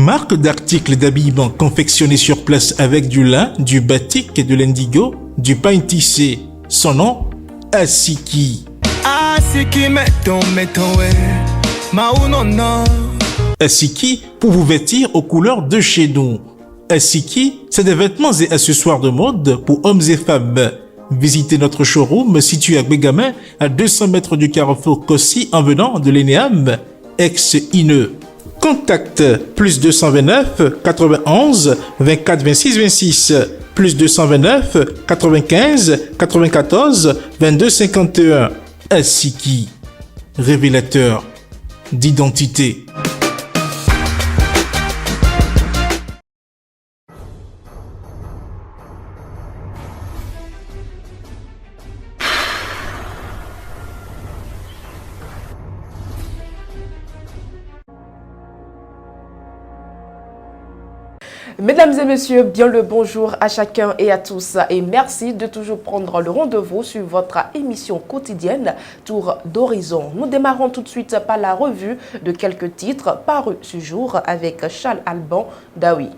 marque d'articles d'habillement confectionnés sur place avec du lin, du batik et de l'indigo, du pain tissé. Son nom, Asiki. Asiki pour vous vêtir aux couleurs de chez nous. Asiki, c'est des vêtements et accessoires de mode pour hommes et femmes. Visitez notre showroom situé à Bégamin, à 200 mètres du carrefour Kossi en venant de l'ENEAM, ex-INE. Contact plus 229 91 24 26 26 plus 229 95 94 22 51. Asiki, révélateur d'identité. Mesdames et messieurs, bien le bonjour à chacun et à tous et merci de toujours prendre le rendez-vous sur votre émission quotidienne Tour d'Horizon. Nous démarrons tout de suite par la revue de quelques titres parus ce jour avec Charles Alban Daoui.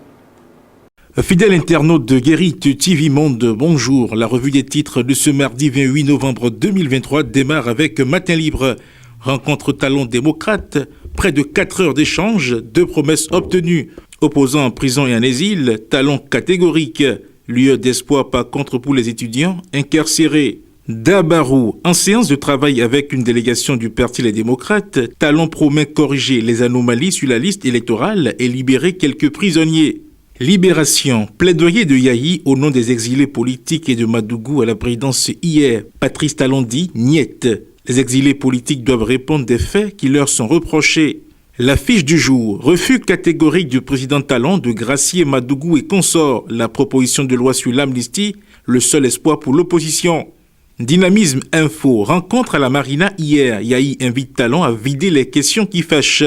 Fidèle internaute de Guérit TV Monde, bonjour. La revue des titres de ce mardi 28 novembre 2023 démarre avec Matin Libre. Rencontre talon démocrate, près de 4 heures d'échange, 2 promesses obtenues. Opposants en prison et en exil, talon catégorique. Lieu d'espoir par contre pour les étudiants incarcérés. Dabarou, en séance de travail avec une délégation du Parti Les Démocrates, Talon promet corriger les anomalies sur la liste électorale et libérer quelques prisonniers. Libération, plaidoyer de Yahi au nom des exilés politiques et de Madougou à la présidence hier. Patrice Talon dit niet. Les exilés politiques doivent répondre des faits qui leur sont reprochés. L'affiche du jour, refus catégorique du président Talon de gracier Madougou et consorts. La proposition de loi sur l'amnistie, le seul espoir pour l'opposition. Dynamisme Info, rencontre à la Marina hier. Yahi invite Talon à vider les questions qui fâchent.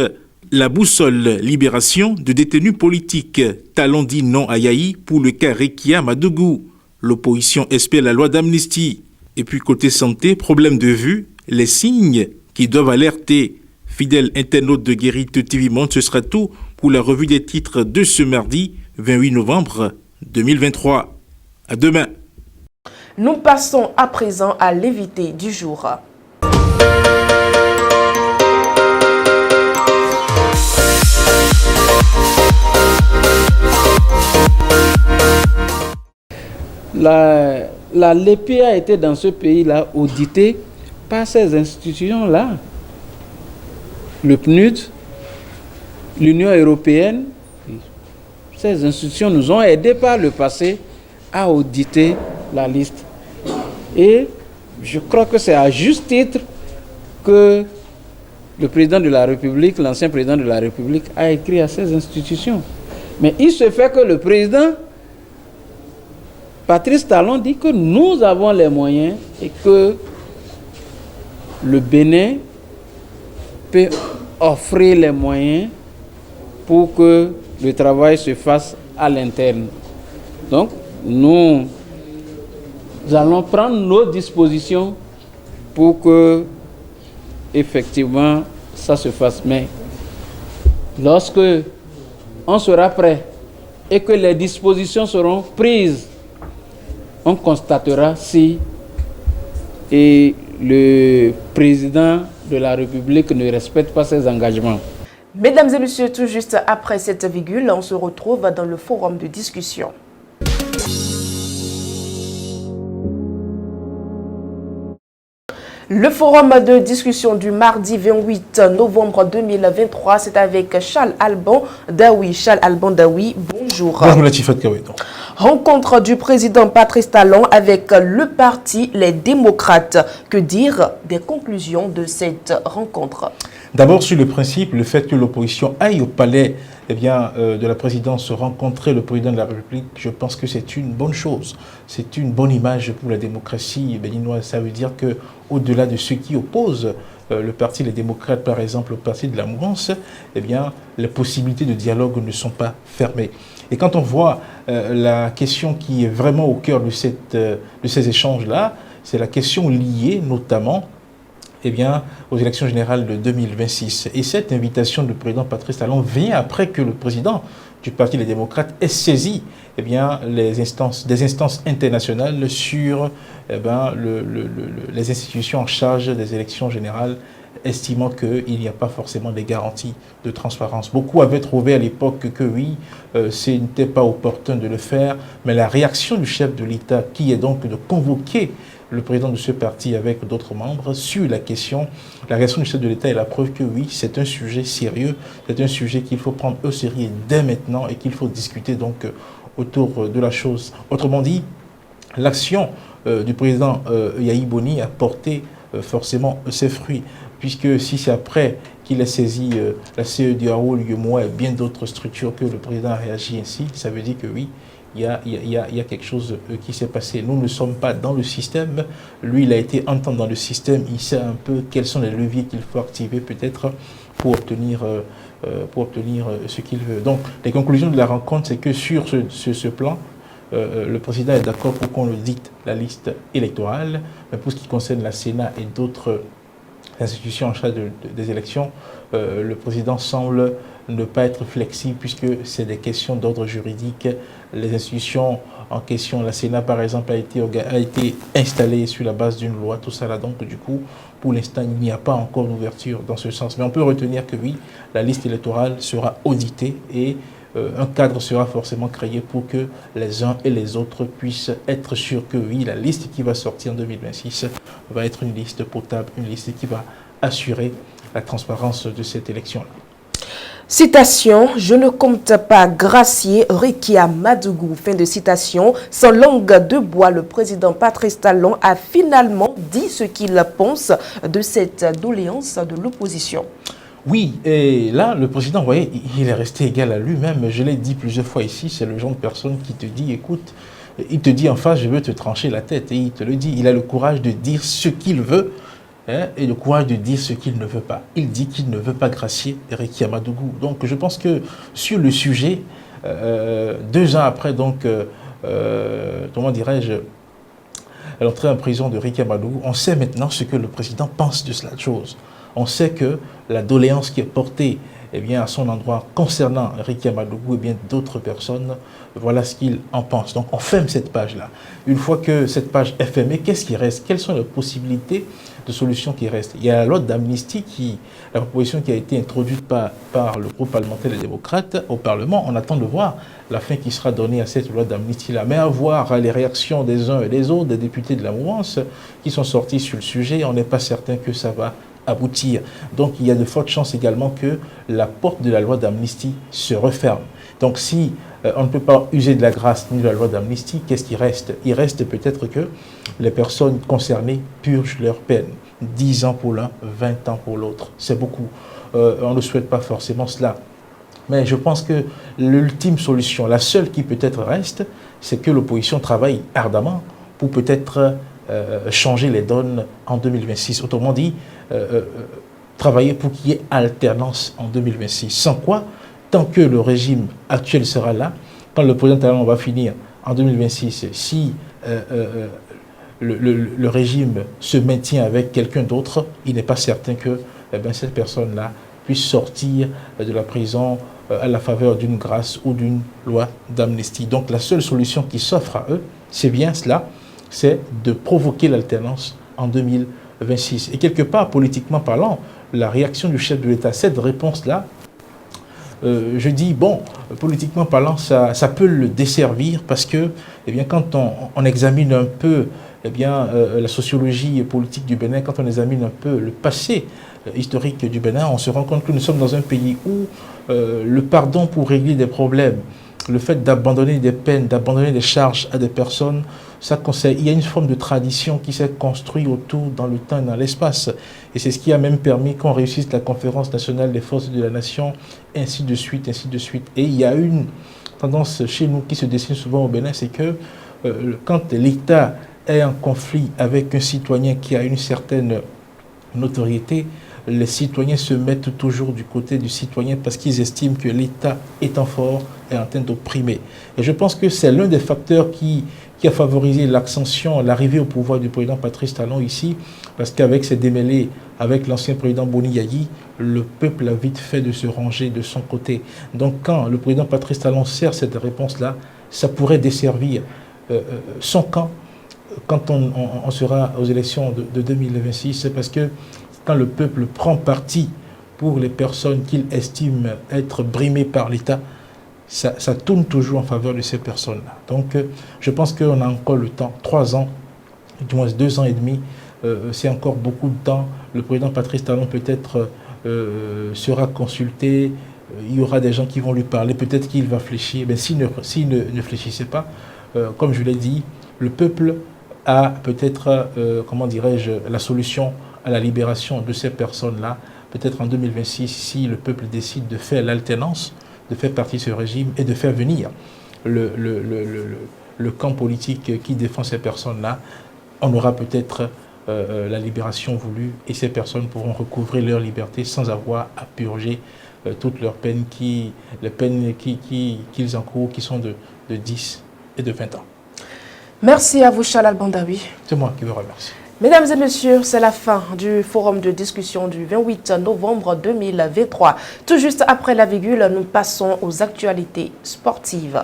La boussole, libération de détenus politiques. Talon dit non à Yahi pour le cas Rekia Madougou. L'opposition espère la loi d'amnistie. Et puis côté santé, problème de vue, les signes qui doivent alerter. Fidèle internaute de Guérit TV Monde, ce sera tout pour la revue des titres de ce mardi 28 novembre 2023. À demain. Nous passons à présent à l'invité du jour. L'EPI a été dans ce pays-là auditée par ces institutions-là. Le PNUD, l'Union européenne, ces institutions nous ont aidés par le passé à auditer la liste. Et je crois que c'est à juste titre que le président de la République, l'ancien président de la République, a écrit à ces institutions. Mais il se fait que le président Patrice Talon dit que nous avons les moyens et que le Bénin peut offrir les moyens pour que le travail se fasse à l'interne. Donc, nous allons prendre nos dispositions pour que, effectivement, ça se fasse. Mais lorsque on sera prêt et que les dispositions seront prises, on constatera si le président de la République ne respecte pas ses engagements. Mesdames et messieurs, tout juste après cette virgule, on se retrouve dans le forum de discussion. Le forum de discussion du mardi 28 novembre 2023, c'est avec Charles Alban Daoui. Charles Alban Daoui, bonjour. Bonjour Latifat Kawedo. Rencontre du président Patrice Talon avec le parti Les Démocrates. Que dire des conclusions de cette rencontre? D'abord, sur le principe, le fait que l'opposition aille au palais de la présidence rencontrer le président de la République, je pense que c'est une bonne chose. C'est une bonne image pour la démocratie béninoise. Ça veut dire qu'au-delà de ceux qui opposent le parti Les Démocrates, par exemple, au parti de la mouvance, les possibilités de dialogue ne sont pas fermées. Et quand on voit la question qui est vraiment au cœur de ces échanges-là, c'est la question liée notamment aux élections générales de 2026. Et cette invitation du président Patrice Talon vient après que le président du Parti des démocrates ait saisi des instances internationales sur les institutions en charge des élections générales, estimant qu'il n'y a pas forcément des garanties de transparence. Beaucoup avaient trouvé à l'époque que oui, ce n'était pas opportun de le faire, mais la réaction du chef de l'État, qui est donc de convoquer le président de ce parti avec d'autres membres sur la question, la réaction du chef de l'État est la preuve que oui, c'est un sujet sérieux, c'est un sujet qu'il faut prendre au sérieux dès maintenant et qu'il faut discuter donc autour de la chose. Autrement dit, l'action du président Yahi Boni a porté forcément ses fruits, puisque si c'est après qu'il a saisi la CEDEAO, l'UEMOA et bien d'autres structures que le président a réagi ainsi, ça veut dire que oui, il y a quelque chose qui s'est passé. Nous ne sommes pas dans le système. Lui, il a été entendu dans le système. Il sait un peu quels sont les leviers qu'il faut activer peut-être pour obtenir ce qu'il veut. Donc, les conclusions de la rencontre, c'est que sur ce plan, le président est d'accord pour qu'on le dicte la liste électorale, mais pour ce qui concerne la Sénat et d'autres institutions en charge des élections, le président semble ne pas être flexible puisque c'est des questions d'ordre juridique. Les institutions en question, la Sénat par exemple, a été installée sur la base d'une loi, tout ça là. Donc du coup, pour l'instant, il n'y a pas encore d'ouverture dans ce sens. Mais on peut retenir que oui, la liste électorale sera auditée et un cadre sera forcément créé pour que les uns et les autres puissent être sûrs que oui, la liste qui va sortir en 2026 va être une liste potable, une liste qui va assurer la transparence de cette élection-là. Citation, je ne compte pas gracier Rekia Madougou. Fin de citation. Sans langue de bois, le président Patrice Talon a finalement dit ce qu'il pense de cette doléance de l'opposition. Oui, et là, le président, vous voyez, il est resté égal à lui-même. Je l'ai dit plusieurs fois ici, c'est le genre de personne qui te dit, écoute, il te dit en face, je veux te trancher la tête. Et il te le dit, il a le courage de dire ce qu'il veut. Et le courage de dire ce qu'il ne veut pas. Il dit qu'il ne veut pas gracier Rekia Madougou. Donc je pense que sur le sujet, 2 ans après, donc, comment dirais-je, l'entrée en prison de Rekia Madougou, on sait maintenant ce que le président pense de cela chose. On sait que la doléance qui est portée à son endroit concernant Rekia Madougou et bien d'autres personnes, voilà ce qu'il en pense. Donc on ferme cette page-là. Une fois que cette page est fermée, qu'est-ce qui reste? Quelles sont les possibilités de solutions qui restent? Il y a la loi d'amnistie, la proposition qui a été introduite par le groupe parlementaire des démocrates au Parlement. On attend de voir la fin qui sera donnée à cette loi d'amnistie-là. Mais à voir les réactions des uns et des autres, des députés de la mouvance qui sont sortis sur le sujet, on n'est pas certain que ça va aboutir. Donc il y a de fortes chances également que la porte de la loi d'amnistie se referme. Donc si on ne peut pas user de la grâce ni de la loi d'amnistie, qu'est-ce qui reste? Il reste peut-être que les personnes concernées purgent leur peine. 10 ans pour l'un, 20 ans pour l'autre. C'est beaucoup. On ne souhaite pas forcément cela. Mais je pense que l'ultime solution, la seule qui peut-être reste, c'est que l'opposition travaille ardemment pour peut-être changer les donnes en 2026. Autrement dit, travailler pour qu'il y ait alternance en 2026. Sans quoi, tant que le régime actuel sera là, quand le président Talon va finir en 2026, si le régime se maintient avec quelqu'un d'autre, il n'est pas certain que cette personne-là puisse sortir de la prison à la faveur d'une grâce ou d'une loi d'amnistie. Donc la seule solution qui s'offre à eux, c'est bien cela, c'est de provoquer l'alternance en 2026. Et quelque part, politiquement parlant, la réaction du chef de l'État, cette réponse-là, je dis, bon, politiquement parlant, ça peut le desservir parce que, quand on examine un peu la sociologie politique du Bénin, quand on examine un peu le passé historique du Bénin, on se rend compte que nous sommes dans un pays où le pardon pour régler des problèmes, le fait d'abandonner des peines, d'abandonner des charges à des personnes, ça conseille. Il y a une forme de tradition qui s'est construite autour dans le temps et dans l'espace. Et c'est ce qui a même permis qu'on réussisse la conférence nationale des forces de la nation, ainsi de suite, ainsi de suite. Et il y a une tendance chez nous qui se dessine souvent au Bénin, c'est que quand l'État est en conflit avec un citoyen qui a une certaine notoriété, les citoyens se mettent toujours du côté du citoyen parce qu'ils estiment que l'État étant fort est en train d'opprimer. Et je pense que c'est l'un des facteurs qui qui a favorisé l'ascension, l'arrivée au pouvoir du président Patrice Talon ici, parce qu'avec ses démêlés avec l'ancien président Boni Yayi, le peuple a vite fait de se ranger de son côté. Donc quand le président Patrice Talon sert cette réponse-là, ça pourrait desservir son camp quand on sera aux élections de 2026. C'est parce que quand le peuple prend parti pour les personnes qu'il estime être brimées par l'État, ça tourne toujours en faveur de ces personnes-là. Donc, je pense qu'on a encore le temps, 3 ans, du moins 2 ans et demi, c'est encore beaucoup de temps. Le président Patrice Talon peut-être sera consulté, il y aura des gens qui vont lui parler, peut-être qu'il va fléchir, mais s'il ne fléchissait pas, comme je l'ai dit, le peuple a peut-être, comment dirais-je, la solution à la libération de ces personnes-là, peut-être en 2026, si le peuple décide de faire l'alternance, de faire partie de ce régime et de faire venir le camp politique qui défend ces personnes-là, on aura peut-être la libération voulue et ces personnes pourront recouvrer leur liberté sans avoir à purger toutes leurs peines, les peines qu'ils encourent, qui sont de 10 et de 20 ans. Merci à vous, Chalal Bandawi. C'est moi qui vous remercie. Mesdames et messieurs, c'est la fin du forum de discussion du 28 novembre 2023. Tout juste après la virgule, nous passons aux actualités sportives.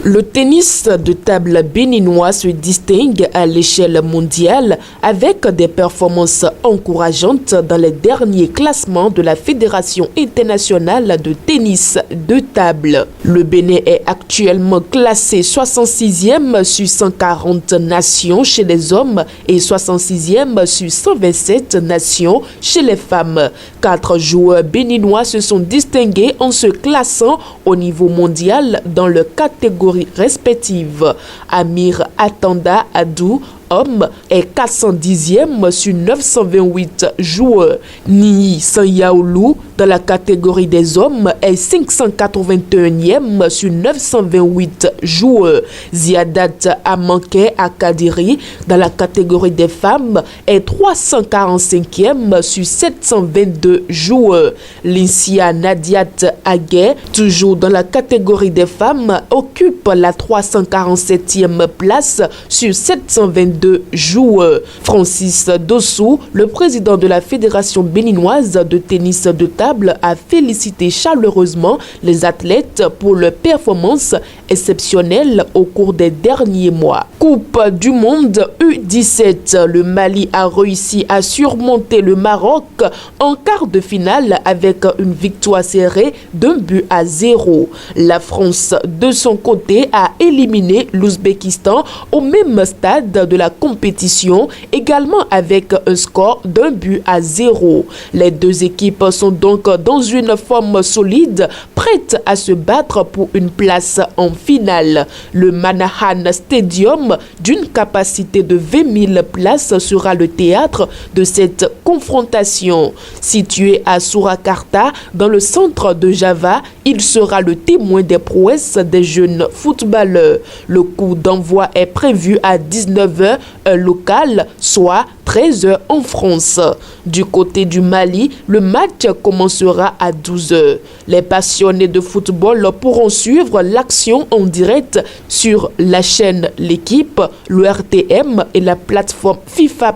Le tennis de table béninois se distingue à l'échelle mondiale avec des performances encourageantes dans les derniers classements de la Fédération internationale de tennis de table. Le Bénin est actuellement classé 66e sur 140 nations chez les hommes et 66e sur 127 nations chez les femmes. 4 joueurs béninois se sont distingués en se classant au niveau mondial dans leur catégorie respectives. Amir Atanda Adou, homme, est 410e sur 928 joueurs. Nii Sanyaoulou, dans la catégorie des hommes, est 581e sur 928 joueurs. Ziadat Amanke Akadiri, dans la catégorie des femmes, est 345e sur 722 joueurs. Linsia Nadiat Aguet, toujours dans la catégorie des femmes, occupe la 347e place sur 722 joueurs. Francis Dossou, le président de la Fédération béninoise de tennis de table, a félicité chaleureusement les athlètes pour leurs performances exceptionnelles au cours des derniers mois. Coupe du monde U17, le Mali a réussi à surmonter le Maroc en quart de finale avec une victoire serrée d'1-0. La France, de son côté, a éliminé l'Ouzbékistan au même stade de la compétition, également avec un score d'1-0. Les deux équipes sont donc dans une forme solide, prêtes à se battre pour une place en finale. Le Manahan Stadium, d'une capacité de 20 000 places, sera le théâtre de cette confrontation. Situé à Surakarta, dans le centre de Java, il sera le témoin des prouesses des jeunes footballeurs. Le coup d'envoi est prévu à 19h local, soit 13h en France. Du côté du Mali, le match commencera à 12h. Les passionnés de football pourront suivre l'action en direct sur la chaîne L'équipe, le RTM et la plateforme FIFA+.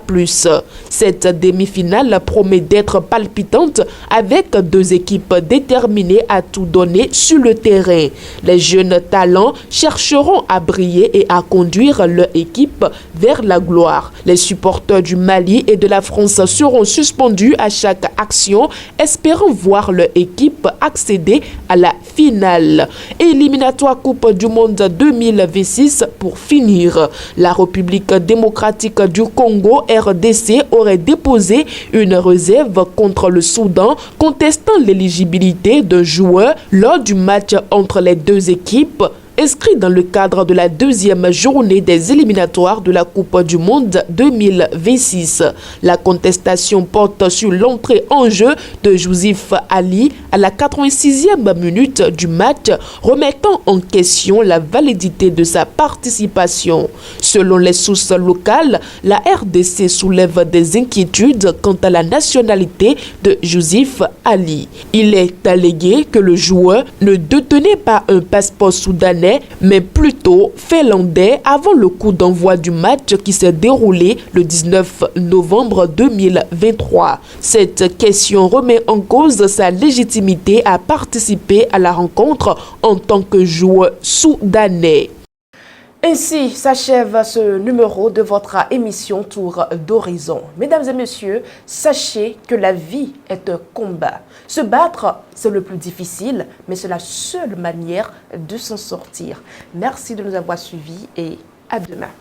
Cette demi-finale promet d'être palpitante avec deux équipes déterminées à tout donner sur le terrain. Les jeunes talents chercheront à briller et à conduire leur équipe vers la gloire. Les supporters du Mali et de la France seront suspendus à chaque action, espérant voir leur équipe accéder à la finale. Éliminatoire Coupe du Monde 2026 pour finir. La République démocratique du Congo, RDC, aurait déposé une réserve contre le Soudan, contestant l'éligibilité d'un joueur lors du match entre les deux équipes. inscrits dans le cadre de la deuxième journée des éliminatoires de la Coupe du Monde 2026. La contestation porte sur l'entrée en jeu de Youssouf Ali à la 86e minute du match, remettant en question la validité de sa participation. Selon les sources locales, la RDC soulève des inquiétudes quant à la nationalité de Youssouf Ali. Il est allégué que le joueur ne détenait pas un passeport soudanais, mais plutôt finlandais avant le coup d'envoi du match qui s'est déroulé le 19 novembre 2023. Cette question remet en cause sa légitimité à participer à la rencontre en tant que joueur soudanais. Ainsi s'achève ce numéro de votre émission Tour d'Horizon. Mesdames et messieurs, sachez que la vie est un combat. Se battre, c'est le plus difficile, mais c'est la seule manière de s'en sortir. Merci de nous avoir suivis et à demain.